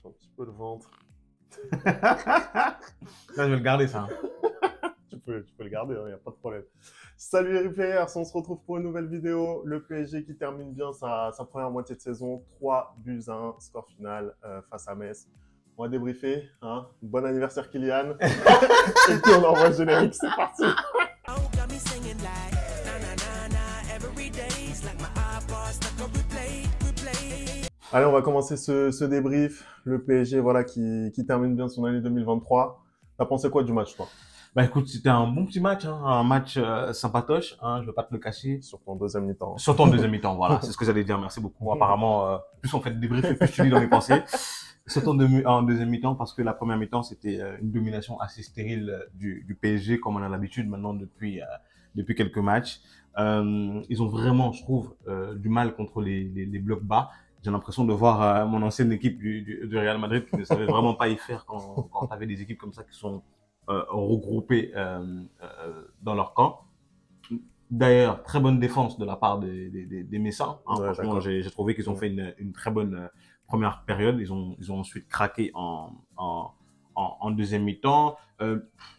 un petit peu le ventre. Là, je vais le garder, ça. Tu peux le garder, il n'y a pas de problème. Salut les Players, on se retrouve pour une nouvelle vidéo. Le PSG qui termine bien sa première moitié de saison. 3-1, score final face à Metz. On va débriefer. Hein. Bon anniversaire Kylian. Et puis on envoie le générique, c'est parti. Allez, on va commencer ce débrief. Le PSG voilà, qui termine bien son année 2023. T'as pensé quoi du match, toi? Bah écoute, c'était un bon petit match, hein, un match sympatoche, hein, je vais pas te le cacher. Surtout en deuxième mi-temps. Surtout en deuxième mi-temps, voilà, c'est ce que j'allais dire, merci beaucoup. Apparemment, plus on fait de débrief, plus tu lis dans mes pensées. Surtout en deuxième mi-temps, parce que la première mi-temps, c'était une domination assez stérile du PSG, comme on a l'habitude maintenant depuis quelques matchs. Ils ont vraiment, je trouve, du mal contre les blocs bas. J'ai l'impression de voir mon ancienne équipe du Real Madrid qui ne savait vraiment pas y faire quand tu avais des équipes comme ça qui sont regroupés dans leur camp. D'ailleurs, très bonne défense de la part des Messins. Hein. Ouais, franchement, j'ai trouvé qu'ils ont fait une très bonne première période. Ils ont ensuite craqué en deuxième mi-temps.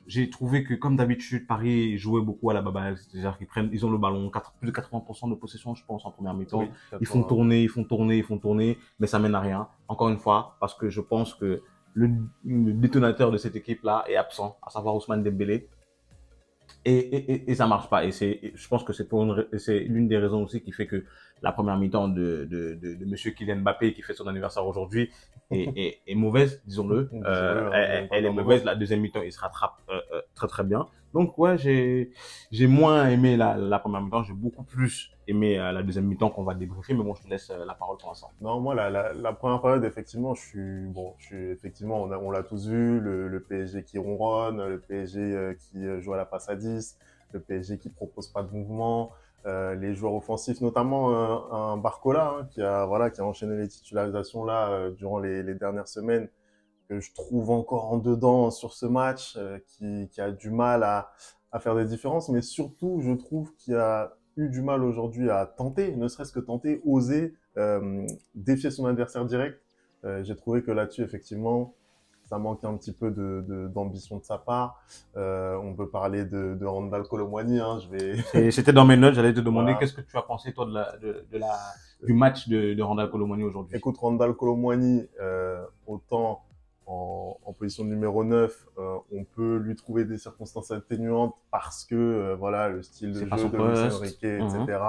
J'ai trouvé que, comme d'habitude, Paris jouait beaucoup à la baballe. C'est-à-dire ils ont le ballon, plus de 80% de possession, je pense, en première mi-temps. Oui, ils font tourner, mais ça mène à rien. Encore une fois, parce que je pense que le détonateur de cette équipe-là est absent, à savoir Ousmane Dembélé. Et ça marche pas. Je pense que c'est l'une des raisons aussi qui fait que la première mi-temps de monsieur Kylian Mbappé, qui fait son anniversaire aujourd'hui, est mauvaise, disons-le. Elle est mauvaise. La deuxième mi-temps, il se rattrape très très bien. Donc ouais, j'ai moins aimé la première mi-temps. J'ai beaucoup plus aimé la deuxième mi-temps qu'on va débriefer. Mais bon, je te laisse la parole pour l'instant. Non, moi, la première période, effectivement, effectivement, on l'a tous vu, le PSG qui ronronne, le PSG qui joue à la passe à 10, le PSG qui propose pas de mouvement, les joueurs offensifs, notamment un Barcola, hein, qui a enchaîné les titularisations là durant les dernières semaines, que je trouve encore en dedans sur ce match, qui a du mal à faire des différences, mais surtout, je trouve qu'il a eu du mal aujourd'hui à tenter, ne serait-ce que tenter, oser défier son adversaire direct. J'ai trouvé que là-dessus, effectivement, ça manquait un petit peu d'ambition de sa part. On peut parler de Randal Kolo Muani. Hein, C'était dans mes notes, j'allais te demander voilà. qu'est-ce que tu as pensé, toi, du match de Randal Kolo Muani aujourd'hui. Écoute, Randal Kolo Muani, autant en position numéro 9, on peut lui trouver des circonstances atténuantes parce que voilà, le style de jeu de Luis Enrique, etc.,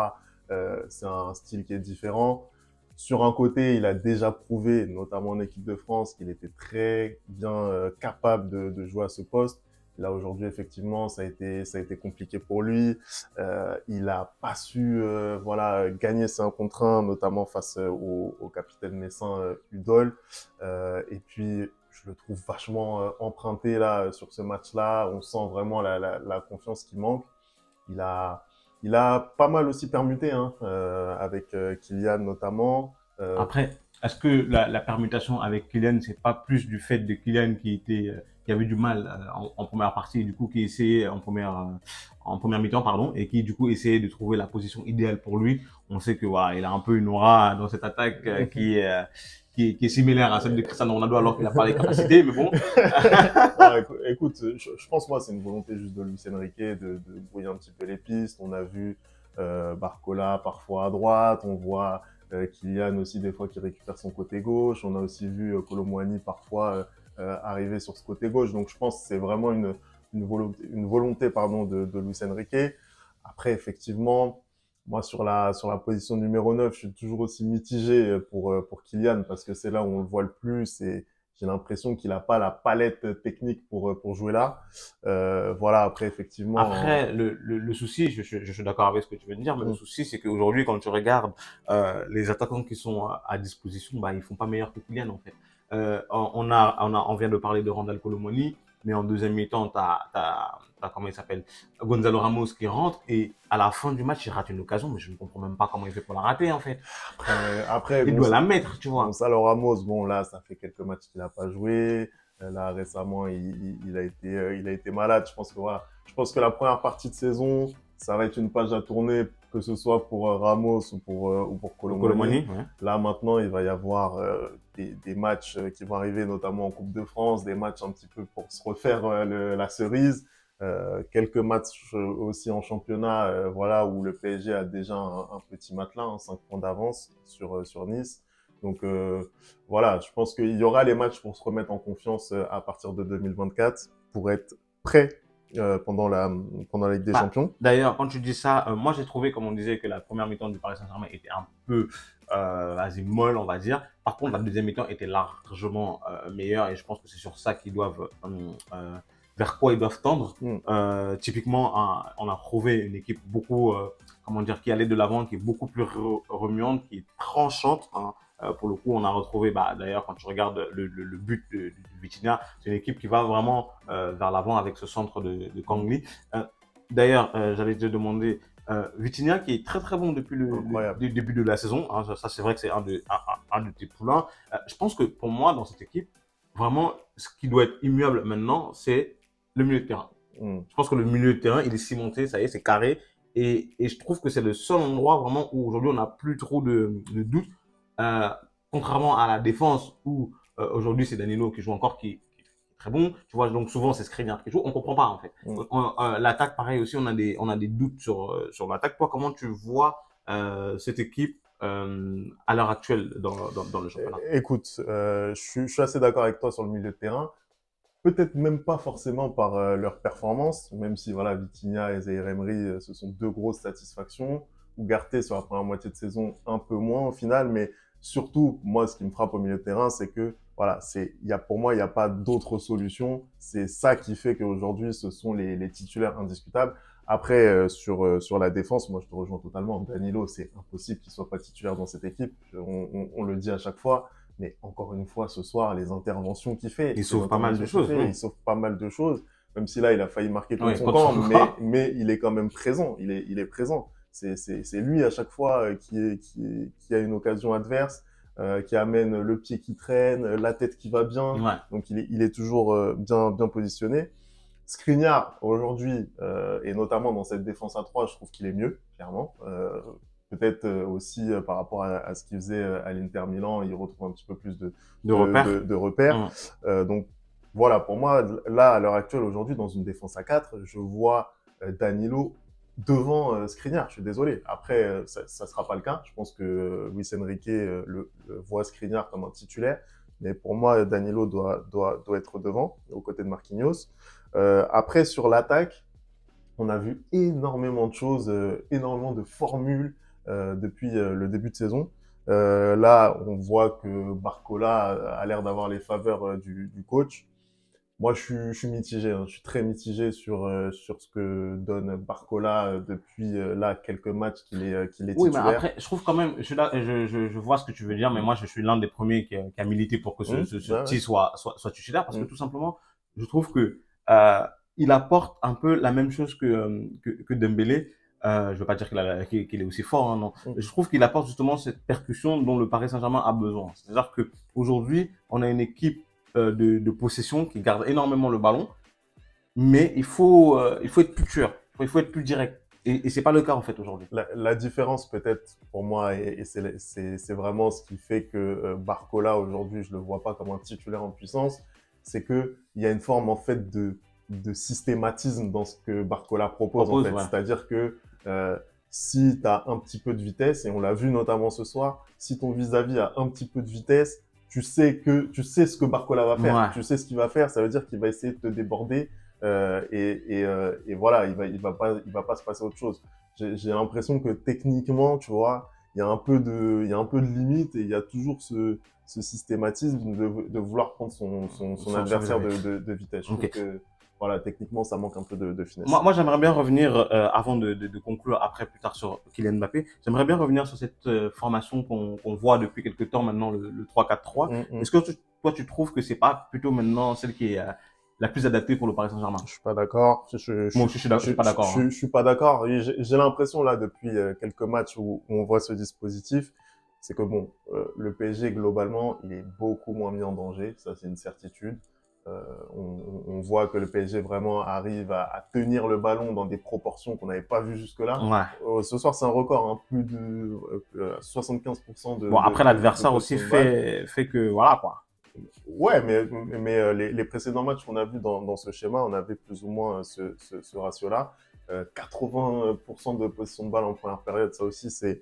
c'est un style qui est différent. Sur un côté, il a déjà prouvé, notamment en équipe de France, qu'il était très bien capable de jouer à ce poste. Là, aujourd'hui, effectivement, ça a été compliqué pour lui. Il a pas su voilà, gagner ses 1 contre 1, notamment face au capitaine messin Udol. Et puis, je le trouve vachement emprunté là sur ce match-là. On sent vraiment la confiance qui manque. Il a pas mal aussi permuté hein, avec Kylian notamment. Après, est-ce que la permutation avec Kylian, c'est pas plus du fait de Kylian qui avait du mal en première partie, et du coup qui essayait en première mi-temps, pardon, et qui du coup essayait de trouver la position idéale pour lui. On sait que voilà, il a un peu une aura dans cette attaque qui est similaire à celle de Cristiano Ronaldo alors qu'il n'a pas les capacités, mais bon. Ouais, écoute, je pense moi c'est une volonté juste de Luis Enrique de brouiller un petit peu les pistes. On a vu Barcola parfois à droite, on voit Kylian aussi des fois qui récupère son côté gauche. On a aussi vu Kolo Muani parfois arriver sur ce côté gauche. Donc je pense que c'est vraiment une volonté pardon, de Luis Enrique. Après, effectivement, moi sur la position numéro 9, je suis toujours aussi mitigé pour Kylian parce que c'est là où on le voit le plus et j'ai l'impression qu'il n'a pas la palette technique pour jouer là. Voilà, après, effectivement... Après, le souci, je suis d'accord avec ce que tu veux dire, mais le souci, c'est qu'aujourd'hui, quand tu regardes les attaquants qui sont à disposition, bah, ils font pas meilleur que Kylian, en fait. On vient de parler de Randal Kolo Muani, mais en deuxième mi-temps, t'as comment il s'appelle, Gonzalo Ramos qui rentre, et à la fin du match, il rate une occasion, mais je ne comprends même pas comment il fait pour la rater, en fait. Après il doit la mettre, tu vois. Gonzalo Ramos, bon, là, ça fait quelques matchs qu'il n'a pas joué. Là, récemment, il a été malade. Je pense que la première partie de saison, ça va être une page à tourner que ce soit pour Ramos ou pour Colomani. Ouais. Là, maintenant, il va y avoir des matchs qui vont arriver, notamment en Coupe de France, des matchs un petit peu pour se refaire la cerise. Quelques matchs aussi en championnat, voilà, où le PSG a déjà un petit matelas, 5 points d'avance sur Nice. Donc voilà, je pense qu'il y aura les matchs pour se remettre en confiance à partir de 2024 pour être prêt pendant la Ligue des Champions. D'ailleurs, quand tu dis ça, moi j'ai trouvé, comme on disait, que la première mi-temps du Paris Saint-Germain était un peu molle, on va dire. Par contre, la deuxième mi-temps était largement meilleure et je pense que c'est sur ça qu'ils doivent vers quoi ils doivent tendre. Typiquement, on a trouvé une équipe beaucoup, comment dire, qui allait de l'avant, qui est beaucoup plus remuante, qui est tranchante. Pour le coup, on a retrouvé, d'ailleurs, quand tu regardes le but de Vitinha, c'est une équipe qui va vraiment vers l'avant avec ce centre de Kang Lee. D'ailleurs, j'allais te demander, Vitinha qui est très très bon depuis le début de la saison, hein, ça c'est vrai que c'est un de tes poulains. Je pense que pour moi, dans cette équipe, vraiment, ce qui doit être immuable maintenant, c'est le milieu de terrain. Je pense que le milieu de terrain, il est cimenté, ça y est, c'est carré. Et je trouve que c'est le seul endroit vraiment où aujourd'hui on n'a plus trop de doutes. Contrairement à la défense où aujourd'hui c'est Danilo qui joue encore, qui est très bon. Tu vois, donc souvent c'est Skriniar qui joue. On comprend pas en fait. L'attaque, pareil aussi, on a des doutes sur l'attaque. Toi, comment tu vois cette équipe à l'heure actuelle dans le championnat? Écoute, je suis assez d'accord avec toi sur le milieu de terrain. Peut-être même pas forcément par leur performance, même si voilà, Vitinha et Zaïre Emery, ce sont deux grosses satisfactions. Ugarte sur la première moitié de saison un peu moins au final, mais surtout moi ce qui me frappe au milieu de terrain, c'est que voilà, pour moi il n'y a pas d'autre solution. C'est ça qui fait qu'aujourd'hui ce sont les titulaires indiscutables. Après sur la défense, moi je te rejoins totalement. Danilo, c'est impossible qu'il soit pas titulaire dans cette équipe. On le dit à chaque fois. Mais encore une fois, ce soir, les interventions qu'il fait. Il sauve pas mal de choses. Il sauve pas mal de choses. Même si là, il a failli marquer contre son camp, mais il est quand même présent. Il est présent. C'est lui à chaque fois qui a une occasion adverse, qui amène le pied qui traîne, la tête qui va bien. Ouais. Donc il est toujours bien positionné. Skriniar, aujourd'hui, et notamment dans cette défense à 3, je trouve qu'il est mieux, clairement. Peut-être aussi par rapport à ce qu'il faisait à l'Inter Milan, il retrouve un petit peu plus de repères. Donc voilà, pour moi, là, à l'heure actuelle, aujourd'hui, dans une défense à 4, je vois Danilo devant Skriniar. Je suis désolé. Après, ça ne sera pas le cas. Je pense que Luis Enrique le voit Skriniar comme un titulaire. Mais pour moi, Danilo doit être devant, aux côtés de Marquinhos. Après, sur l'attaque, on a vu énormément de choses, énormément de formules, depuis le début de saison. Là, on voit que Barcola a l'air d'avoir les faveurs du coach. Moi, je suis mitigé. Hein. Je suis très mitigé sur ce que donne Barcola depuis là quelques matchs qu'il est titulaire. Oui, mais après, je trouve quand même, je vois ce que tu veux dire, mais moi, je suis l'un des premiers qui a milité pour que ce petit soit titulaire, parce que tout simplement, je trouve que il apporte un peu la même chose que Dembélé. Je veux pas dire qu'il est aussi fort, hein, non. Je trouve qu'il apporte justement cette percussion dont le Paris Saint-Germain a besoin. C'est-à-dire que aujourd'hui, on a une équipe de possession qui garde énormément le ballon, mais il faut être plus tueur, il faut être plus direct. Et c'est pas le cas en fait aujourd'hui. La différence peut-être pour moi, et c'est vraiment ce qui fait que Barcola aujourd'hui, je le vois pas comme un titulaire en puissance, c'est que il y a une forme en fait de systématisme dans ce que Barcola propose en fait. Ouais. C'est-à-dire que si tu as un petit peu de vitesse, et on l'a vu notamment ce soir, si ton vis-à-vis a un petit peu de vitesse, tu sais ce que Barcola va faire. Ouais. Tu sais ce qu'il va faire, ça veut dire qu'il va essayer de te déborder et voilà, il va pas se passer autre chose. J'ai l'impression que techniquement, tu vois, il y a un peu de limite et il y a toujours ce systématisme de vouloir prendre son adversaire de vitesse. Je trouve que voilà, techniquement, ça manque un peu de finesse. Moi j'aimerais bien revenir, avant de conclure, après, plus tard, sur Kylian Mbappé, j'aimerais bien revenir sur cette formation qu'on voit depuis quelques temps maintenant, le 3-4-3. Est-ce que toi, tu trouves que c'est pas plutôt maintenant celle qui est la plus adaptée pour le Paris Saint-Germain? Je suis pas d'accord. Moi aussi, je suis pas d'accord. Je suis pas d'accord. J'ai l'impression, là, depuis quelques matchs où on voit ce dispositif, c'est que bon, le PSG, globalement, il est beaucoup moins mis en danger. Ça, c'est une certitude. On voit que le PSG vraiment arrive à tenir le ballon dans des proportions qu'on n'avait pas vues jusque-là. Ouais. Ce soir, c'est un record, hein, plus de 75% Bon, après, l'adversaire de aussi possession de balle. fait que, voilà, quoi. Ouais, mais les précédents matchs qu'on a vus dans ce schéma, on avait plus ou moins ce ratio-là. 80% de possession de balle en première période, ça aussi, c'est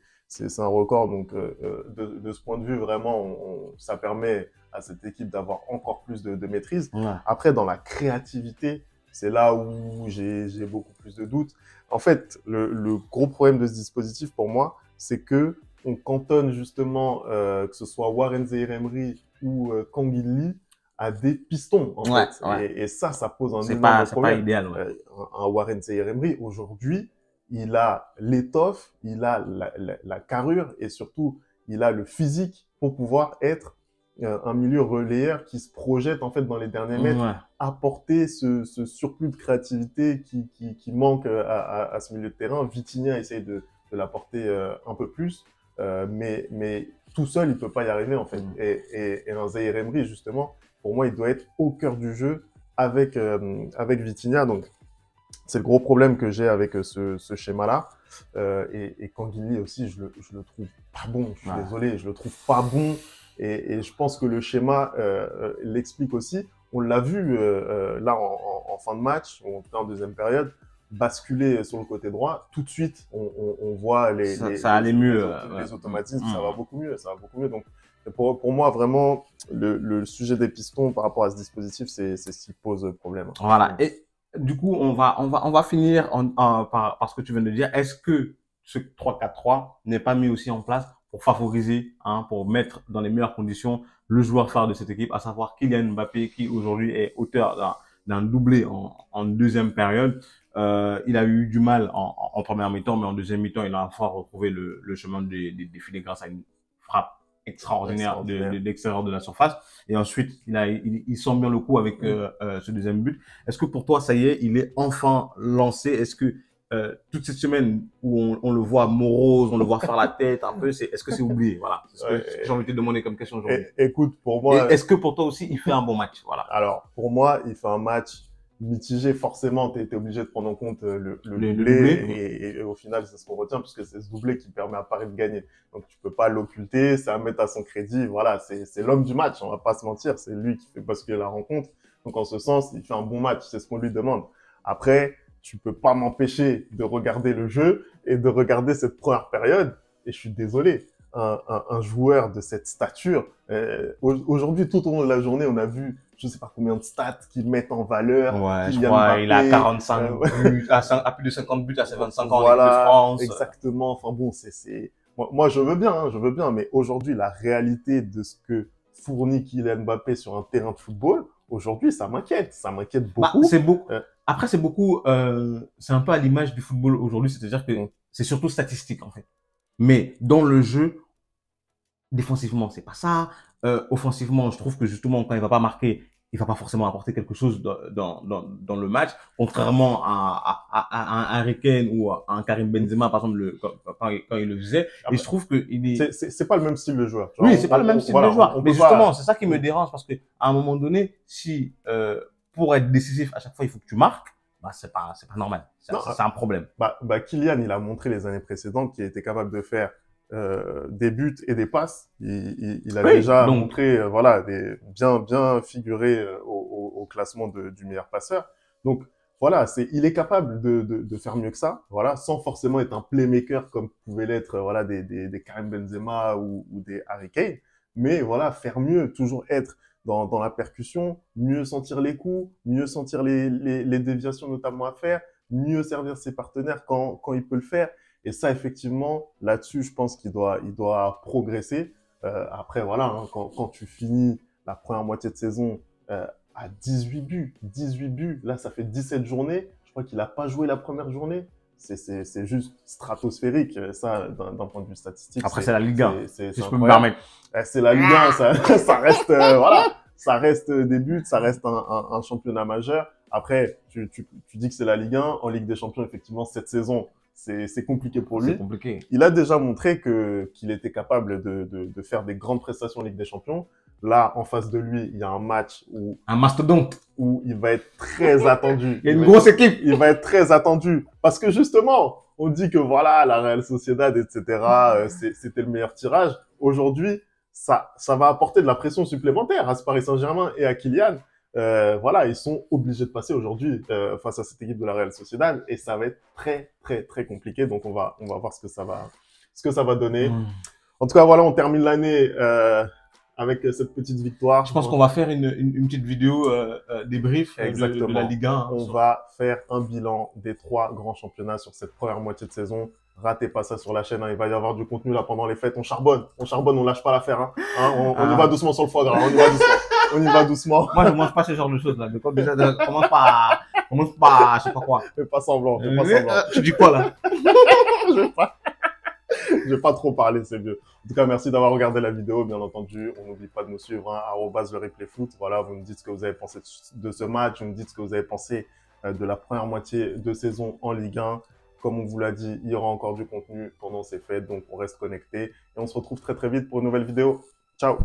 un record. Donc, de ce point de vue, vraiment, ça permet à cette équipe d'avoir encore plus de maîtrise. Ouais. Après, dans la créativité, c'est là où j'ai beaucoup plus de doutes. En fait, le gros problème de ce dispositif, pour moi, c'est que on cantonne justement, que ce soit Warren Zaïre-Emery ou Kangin Lee, à des pistons, en Ouais, fait. ouais. Et ça pose un C'est énorme pas problème. idéal, ouais. Un Warren Zaïre-Emery, aujourd'hui, il a l'étoffe, il a la carrure et surtout, il a le physique pour pouvoir être un milieu relayeur qui se projette en fait dans les derniers mètres, Ouais. apporter ce surplus de créativité qui manque à ce milieu de terrain. Vitinha essaye de l'apporter un peu plus, mais tout seul, il peut pas y arriver en fait. Et un Zaïre-Emery, justement, pour moi, il doit être au cœur du jeu avec Vitinha. Donc, c'est le gros problème que j'ai avec ce schéma-là. Et Kangin Lee aussi, je le trouve pas bon. Je suis désolé, je le trouve pas bon. Et je pense que le schéma l'explique aussi. On l'a vu là en fin de match, en deuxième période, basculer sur le côté droit. Tout de suite, on voit ça allait mieux. Les automatismes, ça va beaucoup mieux. Ça va beaucoup mieux. Donc, pour moi, vraiment, le sujet des pistons par rapport à ce dispositif, c'est ce qui pose problème. Voilà. Et du coup, on va finir par ce que tu viens de dire. Est-ce que ce 3-4-3 n'est pas mis aussi en place pour favoriser, pour mettre dans les meilleures conditions le joueur phare de cette équipe, à savoir Kylian Mbappé, qui aujourd'hui est auteur d'un doublé en deuxième période. Il a eu du mal en première mi-temps, mais en deuxième mi-temps, il a enfin retrouvé le chemin des filets grâce à une frappe extraordinaire de l'extérieur de la surface. Et ensuite, il sent bien le coup avec ce deuxième but. Est-ce que pour toi, ça y est, il est enfin lancé? Est-ce que toute cette semaine où on le voit morose, on le voit faire la tête un peu, est-ce que c'est oublié? Voilà. C'est ce que j'ai envie de te demander comme question aujourd'hui. Écoute, pour moi... Est-ce que pour toi aussi, il fait un bon match? Voilà. Alors, pour moi, il fait un match mitigé. Forcément, tu es obligé de prendre en compte le doublé. Doublé. Et au final, c'est ce qu'on retient, puisque c'est ce doublé qui permet à Paris de gagner. Donc, tu peux pas l'occulter, c'est à mettre à son crédit. Voilà, c'est l'homme du match, on va pas se mentir. C'est lui qui fait basculer la rencontre. Donc, en ce sens, il fait un bon match, c'est ce qu'on lui demande. Après, tu peux pas m'empêcher de regarder le jeu et de regarder cette première période. Et je suis désolé. Un joueur de cette stature. Aujourd'hui, tout au long de la journée, on a vu je sais pas combien de stats qu'ils mettent en valeur. Ouais, je crois il a 45 buts, à plus de 50 buts à ses 25 ans en équipe de France. Exactement. Enfin bon, moi je veux bien, mais aujourd'hui, la réalité de ce que fournit Kylian Mbappé sur un terrain de football, aujourd'hui, ça m'inquiète beaucoup. C'est beaucoup. Après, c'est beaucoup, c'est un peu à l'image du football aujourd'hui, c'est-à-dire que c'est surtout statistique, en fait. Mais dans le jeu, défensivement, c'est pas ça. Offensivement, je trouve que justement, quand il va pas marquer, il va pas forcément apporter quelque chose dans le match, contrairement à un Harry Kane ou à un Karim Benzema, par exemple, quand il le faisait. Et je trouve que c'est pas le même style de joueur. Oui, c'est pas le même style de joueur. Mais justement, c'est ça qui me dérange parce que à un moment donné, si pour être décisif à chaque fois, il faut que tu marques, bah c'est pas normal. C'est un problème. Kylian, il a montré les années précédentes qu'il était capable de faire des buts et des passes. Il a déjà montré, voilà, bien figuré au classement du meilleur passeur. Donc voilà, il est capable de faire mieux que ça, voilà, sans forcément être un playmaker comme pouvaient l'être, voilà, des Karim Benzema ou des Harry Kane. Mais voilà, faire mieux, toujours être dans la percussion, mieux sentir les coups, mieux sentir les déviations notamment à faire, mieux servir ses partenaires quand il peut le faire. Et ça, effectivement, là-dessus, je pense qu'il doit progresser. Après, voilà, hein, quand tu finis la première moitié de saison à 18 buts, là, ça fait 17 journées. Je crois qu'il n'a pas joué la première journée. C'est juste stratosphérique, ça, d'un point de vue statistique. Après, c'est la Ligue 1, si je peux me permettre. C'est la Ligue 1, ça reste, voilà, ça reste des buts, ça reste un championnat majeur. Après, tu dis que c'est la Ligue 1. En Ligue des Champions, effectivement, cette saison, c'est compliqué pour lui. C'est compliqué. Il a déjà montré qu'il était capable de faire des grandes prestations en Ligue des Champions. Là, en face de lui, il y a un match un mastodonte où il va être très attendu. Il y a une grosse équipe. Il va être très attendu. Parce que justement, on dit que voilà, la Real Sociedad, etc., c'était le meilleur tirage. Aujourd'hui, ça va apporter de la pression supplémentaire à ce Paris Saint-Germain et à Kylian. Voilà, ils sont obligés de passer aujourd'hui face à cette équipe de la Real Sociedad et ça va être très, très, très compliqué. Donc, on va voir ce que ça va donner. En tout cas, voilà, on termine l'année avec cette petite victoire. Je pense qu'on va faire une petite vidéo débrief de la Ligue 1. Hein, on va faire un bilan des 3 grands championnats sur cette première moitié de saison. Ratez pas ça sur la chaîne, hein. Il va y avoir du contenu là pendant les fêtes. On charbonne, on lâche pas l'affaire. Hein. On y va doucement sur le foie gras, on y va doucement. Moi, je mange pas ce genre de choses là. Commence pas, je sais pas quoi. Fais pas semblant, Tu dis quoi là? Je vais pas trop parler, c'est mieux. En tout cas, merci d'avoir regardé la vidéo, bien entendu. On n'oublie pas de nous suivre, hein, @lereplayfoot. Voilà, vous me dites ce que vous avez pensé de ce match, vous me dites ce que vous avez pensé de la première moitié de saison en Ligue 1. Comme on vous l'a dit, il y aura encore du contenu pendant ces fêtes, donc on reste connecté. Et on se retrouve très très vite pour une nouvelle vidéo. Ciao!